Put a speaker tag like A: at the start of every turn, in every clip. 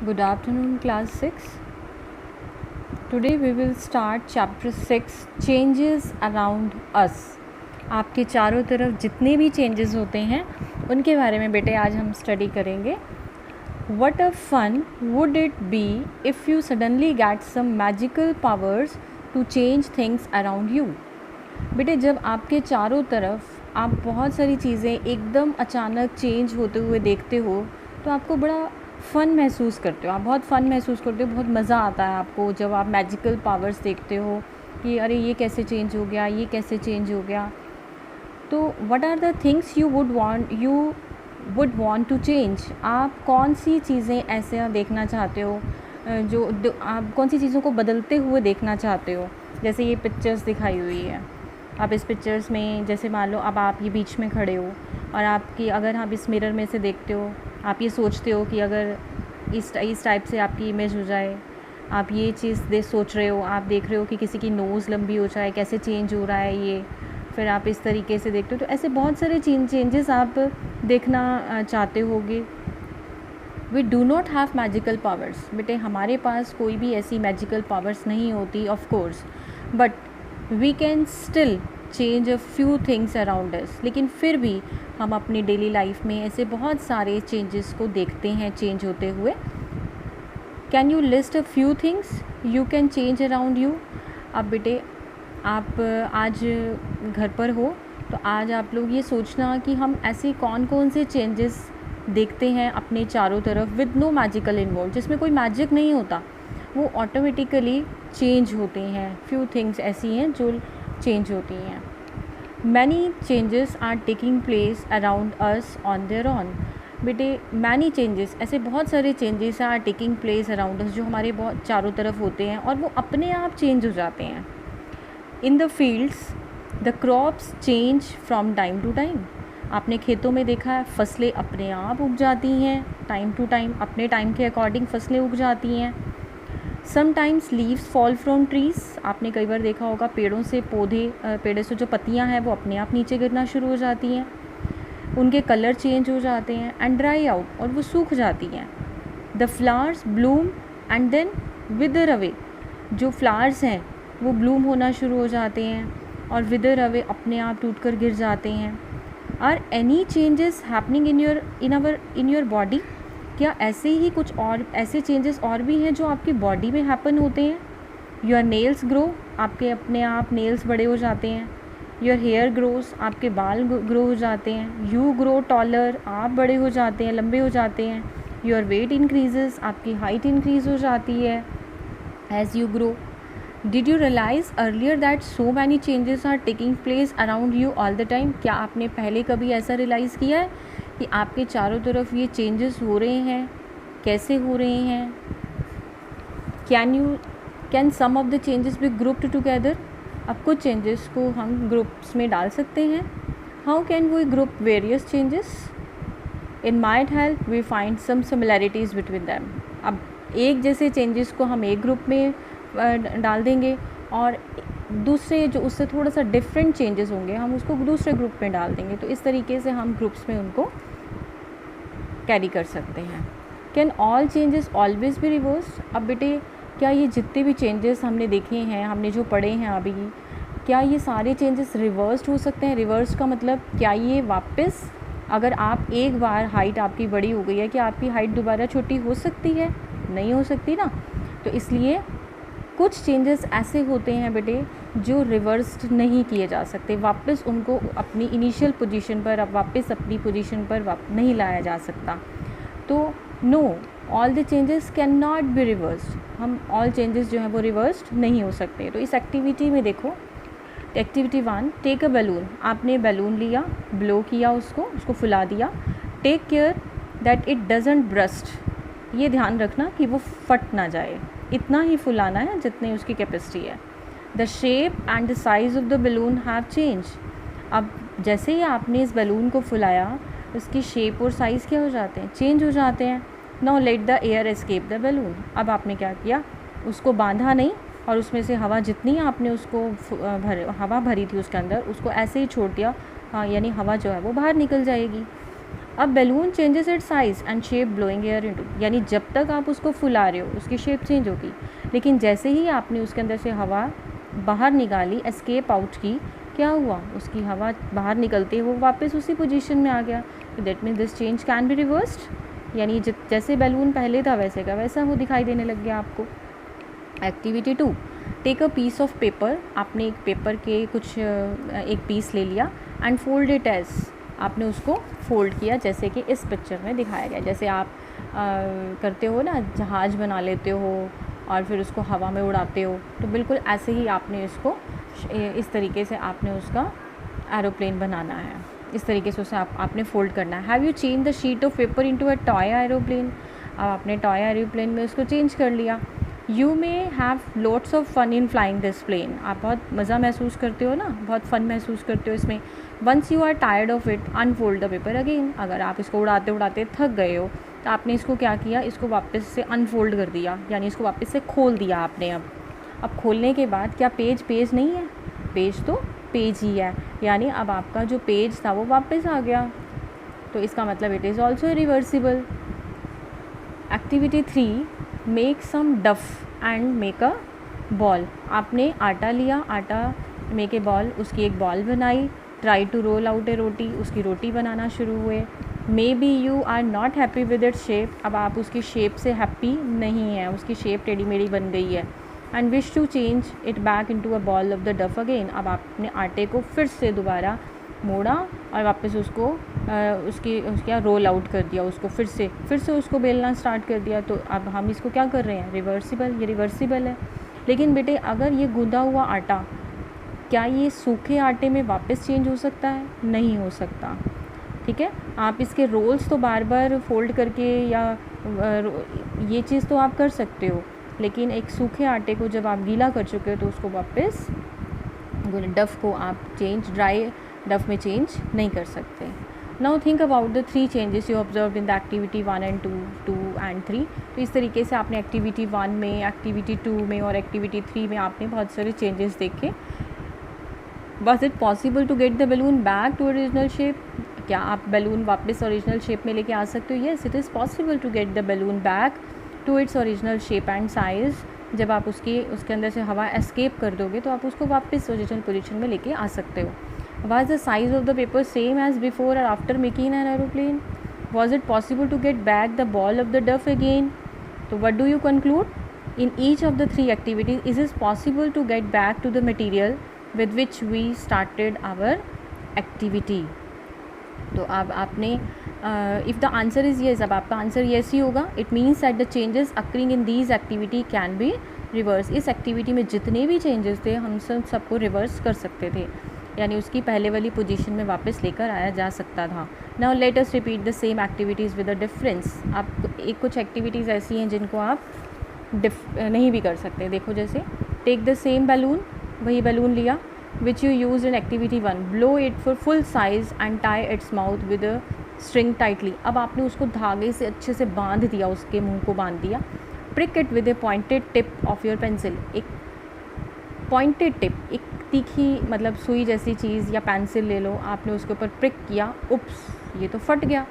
A: Good afternoon, class 6. Today we will start chapter 6 changes around us. आपके चारों तरफ जितने भी changes होते हैं उनके बारे में बेटे आज हम स्टडी करेंगे. What a fun would it be if you suddenly get some magical powers to change things around you. बेटे जब आपके चारों तरफ आप बहुत सारी चीज़ें एकदम अचानक चेंज होते हुए देखते हो तो आपको बड़ा फ़न महसूस करते हो. आप बहुत फ़न महसूस करते हो, बहुत मज़ा आता है आपको जब आप मैजिकल पावर्स देखते हो कि अरे ये कैसे चेंज हो गया, ये कैसे चेंज हो गया. तो what are the things you would want to change. आप कौन सी चीज़ें ऐसे देखना चाहते हो जो आप कौन सी चीज़ों को बदलते हुए देखना चाहते हो. जैसे ये पिक्चर्स दिखाई हुई है, आप इस पिक्चर्स में जैसे मान लो अब आप ये बीच में खड़े हो और आपकी अगर आप इस मिरर में से देखते हो, आप ये सोचते हो कि अगर इस टाइप से आपकी इमेज हो जाए, आप ये चीज़ सोच रहे हो, आप देख रहे हो कि किसी की नोज़ लंबी हो जाए, कैसे चेंज हो रहा है ये, फिर आप इस तरीके से देखते हो. तो ऐसे बहुत सारे चेंजेस आप देखना चाहते होगे. We do not have magical powers. बेटे हमारे पास कोई भी ऐसी मैजिकल पावर्स नहीं होती of course, but we can still change a few things around us. लेकिन फिर भी हम अपनी डेली लाइफ में ऐसे बहुत सारे चेंजेस को देखते हैं चेंज होते हुए. Can you list a few things you can change around you. अब बेटे आप आज घर पर हो तो आज आप लोग ये सोचना कि हम ऐसे कौन कौन से चेंजेस देखते हैं अपने चारों तरफ विद नो मैजिकल इन्वॉल्व, जिसमें कोई मैजिक नहीं होता, वो ऑटोमेटिकली चेंज होते हैं. फ्यू थिंग्स ऐसी हैं जो चेंज होती हैं. Many changes are taking place around us on there on. बेटे मैनी चेंजेस, ऐसे बहुत सारे changes are taking place around us जो हमारे बहुत चारों तरफ होते हैं और वो अपने आप चेंज हो जाते हैं. In the fields the crops change from time to time. आपने खेतों में देखा है फसलें अपने आप उग जाती हैं, टाइम टू टाइम अपने टाइम के अकॉर्डिंग फसलें उग जाती हैं. Sometimes leaves fall from trees. आपने कई बार देखा होगा पेड़ों से पेड़ों से जो पत्तियां हैं वो अपने आप नीचे गिरना शुरू हो जाती हैं, उनके कलर चेंज हो जाते हैं एंड ड्राई आउट, और वो सूख जाती हैं. The flowers bloom and then wither away. जो फ्लावर्स हैं वो ब्लूम होना शुरू हो जाते हैं और विदर अवे अपने आप टूट कर गिर जाते हैं. Are any changes happening in your body. क्या ऐसे ही कुछ और ऐसे चेंजेस और भी हैं जो आपकी बॉडी में हैपन होते हैं. Your nails grow. आपके अपने आप नेल्स बड़े हो जाते हैं. Your hair grows. आपके बाल ग्रो हो जाते हैं. You grow taller. आप बड़े हो जाते हैं, लंबे हो जाते हैं. Your weight increases. आपकी हाइट इंक्रीज़ हो जाती है as you grow. Did you realize earlier that so many changes are taking place around you all the time. क्या आपने पहले कभी ऐसा रियलाइज़ किया है कि आपके चारों तरफ ये चेंजेस हो रहे हैं, कैसे हो रहे हैं. Can some of the changes be grouped together. अब कुछ चेंजेस को हम ग्रुप्स में डाल सकते हैं. How can we group various changes. In might help we find some similarities between them. अब एक जैसे चेंजेस को हम एक ग्रुप में डाल देंगे और दूसरे जो उससे थोड़ा सा डिफरेंट चेंजेस होंगे हम उसको दूसरे ग्रुप में डाल देंगे. तो इस तरीके से हम ग्रुप्स में उनको कैरी कर सकते हैं. Can all changes always be reversed. अब बेटे क्या ये जितने भी चेंजेस हमने देखे हैं, हमने जो पढ़े हैं अभी, क्या ये सारे चेंजेस रिवर्स्ड हो सकते हैं. रिवर्स का मतलब क्या ये वापस, अगर आप एक बार हाइट आपकी बड़ी हो गई है, क्या आपकी हाइट दोबारा छोटी हो सकती है. नहीं हो सकती ना. तो इसलिए कुछ चेंजेस ऐसे होते हैं बेटे जो रिवर्स्ड नहीं किए जा सकते. वापस उनको अपनी इनिशियल पोजीशन पर वापस अपनी पोजीशन पर नहीं लाया जा सकता. तो no, all the changes can not be reversed. हम ऑल चेंजेस जो हैं वो रिवर्स्ड नहीं हो सकते. तो इस एक्टिविटी में देखो, एक्टिविटी 1, टेक अ बैलून. आपने बैलून लिया, ब्लो किया, उसको फुला दिया. Take care that it doesn't burst. ये ध्यान रखना कि वो फट ना जाए, इतना ही फुलाना है जितनी उसकी कैपेसिटी है. The shape and the size of the balloon have change. अब जैसे ही आपने इस बलून को फुलाया उसकी शेप और साइज़ क्या हो जाते हैं, चेंज हो जाते हैं. Now let the air escape the balloon. अब आपने क्या किया, उसको बांधा नहीं और उसमें से हवा जितनी आपने उसको हवा भरी थी उसके अंदर, उसको ऐसे ही छोड़ दिया. हाँ, यानी हवा जो है वो बाहर निकल जाएगी. अब balloon changes it's size and shape blowing air into, यानी जब तक आप उसको फुला रहे हो उसकी शेप चेंज होगी, लेकिन जैसे ही आपने उसके अंदर से हवा बाहर निकाली, एस्केप आउट की, क्या हुआ, उसकी हवा बाहर निकलते ही वो वापस उसी पोजीशन में आ गया। तो that mean this change can be reversed, यानी जैसे बैलून पहले था वैसे का वैसा वो दिखाई देने लग गया आपको। Activity 2, take a piece of paper, आपने एक पेपर के कुछ एक पीस ले लिया एंड फोल्ड इट एज, आपने उसको फोल्ड किया जैसे कि इस पिक्चर में दिखाया गया। जैसे आप करते हो ना, जहाज़ बना लेते हो और फिर उसको हवा में उड़ाते हो, तो बिल्कुल ऐसे ही आपने इसको इस तरीके से आपने उसका एरोप्लेन बनाना है, इस तरीके से उसे आपने फोल्ड करना है। Have you change the sheet of paper into a toy aeroplane, अब आपने टॉय एरोप्लेन में उसको चेंज कर लिया। You may have lots of fun in flying this plane, आप बहुत मज़ा महसूस करते हो ना, बहुत फ़न महसूस करते हो इसमें। Once you are tired of it unfold the paper again, अगर आप इसको उड़ाते उड़ाते थक गए हो तो आपने इसको क्या किया, इसको वापस से अनफोल्ड कर दिया, यानी इसको वापस से खोल दिया आपने। अब खोलने के बाद क्या पेज नहीं है, पेज तो पेज ही है, यानी अब आपका जो पेज था वो वापस आ गया, तो इसका मतलब it is also reversible. Activity 3, make some dough and make a ball, आपने आटा लिया, आटा मेक ए बॉल, उसकी एक बॉल बनाई। Try to roll out a roti, उसकी रोटी बनाना शुरू हुए। Maybe you are not happy with it shape, अब आप उसकी शेप से हैप्पी नहीं है, उसकी शेप टेढ़ी मेढ़ी बन गई है। And wish to change it back into a ball of the dough again, अब आपने आटे को फिर से दोबारा मोड़ा और वापस उसको उसका रोल आउट कर दिया, उसको फिर से उसको बेलना स्टार्ट कर दिया। तो अब हम इसको क्या कर रहे हैं, रिवर्सिबल, ये रिवर्सिबल है। लेकिन बेटे अगर ये गूंदा हुआ आटा, क्या ये सूखे आटे में वापस चेंज हो सकता है, नहीं हो सकता, ठीक है। आप इसके रोल्स तो बार बार फोल्ड करके या ये चीज़ तो आप कर सकते हो, लेकिन एक सूखे आटे को जब आप गीला कर चुके हो तो उसको वापस डफ को आप ड्राई डफ में चेंज नहीं कर सकते। Now think about the 3 changes you observe in the activity 1 and 2 and 3। तो इस तरीके से आपने एक्टिविटी 1 में, एक्टिविटी 2 में और एक्टिविटी 3 में आपने बहुत सारे चेंजेस देखे। Was it possible to get the balloon back to original shape? क्या आप बैलून वापस ओरिजिनल शेप में लेके आ सकते हो? Yes, it is possible to get the balloon back to its original shape and size. जब आप उसके अंदर से हवा एस्केप कर दोगे तो आप उसको वापस ओरिजिनल पोजीशन में लेके आ सकते हो। Was the size of the paper same as before or after making an aeroplane? Was it possible to get back the ball of the duff again? So what do you conclude? In each of the 3 activities, is it possible to get back to the material with which we started our activity? तो अब आपने if the answer is yes, अब आपका answer yes ही होगा। It means that the changes occurring in these activity can be reverse, इस activity में जितने भी चेंजेस थे हम सबको रिवर्स कर सकते थे, यानी उसकी पहले वाली पोजीशन में वापस लेकर आया जा सकता था। Now let us repeat the same activities with a difference. आप कुछ एक्टिविटीज़ ऐसी हैं जिनको आप नहीं भी कर सकते। देखो जैसे टेक द सेम बैलून, वही बैलून लिया which you used in activity 1, blow it for full size and tie its mouth with a string tightly। अब आपने उसको धागे से अच्छे से बांध दिया, उसके मुंह को बांध दिया। prick it with a pointed tip of your pencil, एक pointed tip, एक तीखी मतलब सुई जैसी चीज़ या पेंसिल ले लो, आपने उसके ऊपर प्रिक किया, उप्स ये तो फट गया।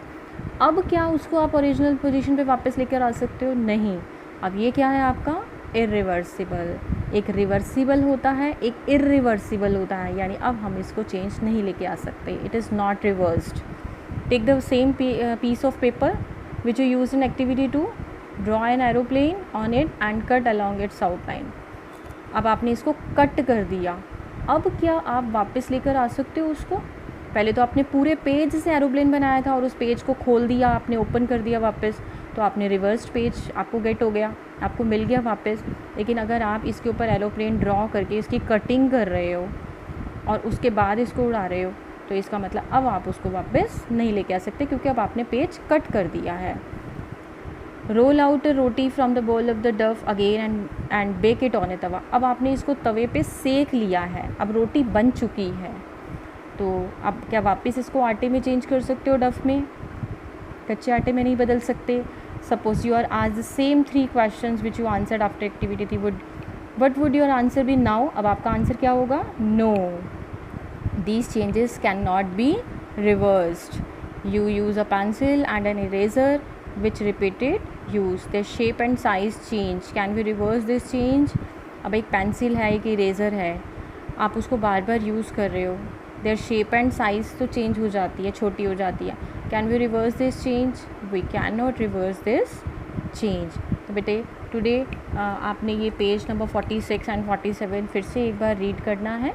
A: अब क्या उसको आप ओरिजिनल पोजीशन पे वापस लेकर आ सकते हो? नहीं। अब ये क्या है आपका इरिवर्सिबल। एक रिवर्सिबल होता है, एक इरिवर्सिबल होता है, यानी अब हम इसको चेंज नहीं लेके आ सकते। It is not reversed. Take the same piece of paper which you use in activity 2, draw an aeroplane on it and cut along its outline. अब आपने इसको कट कर दिया, अब क्या आप वापस लेकर आ सकते हो उसको? पहले तो आपने पूरे पेज से एरोप्लेन बनाया था और उस पेज को खोल दिया, आपने ओपन कर दिया वापस, तो आपने रिवर्स्ड पेज आपको गेट हो गया, आपको मिल गया वापस। लेकिन अगर आप इसके ऊपर एरोप्लेन ड्रॉ करके इसकी कटिंग कर रहे हो और उसके बाद इसको उड़ा रहे हो, तो इसका मतलब अब आप उसको वापस नहीं लेके आ सकते, क्योंकि अब आपने पेज कट कर दिया है। Roll out a roti from the bowl of the dough again and bake it on a tava. अब आपने इसको तवे पे सेक लिया है, अब रोटी बन चुकी है, तो अब क्या वापस इसको आटे में चेंज कर सकते हो? डफ में, कच्चे आटे में नहीं बदल सकते। सपोज यू आर आज the same 3 questions which you answered after activity 3, what would your answer be now? अब आपका आंसर क्या होगा? No, these changes can not be reversed. You use a pencil and an eraser which repeated use. Their shape and size change. Can we reverse this change? अब एक pencil है, एक eraser है, आप उसको बार बार यूज़ कर रहे हो, देयर शेप एंड साइज़ तो चेंज हो जाती है, छोटी हो जाती है. Can we reverse this change? We can not reverse this change. तो बेटे टुडे आपने ये पेज नंबर 46 एंड 47 फिर से एक बार रीड करना है.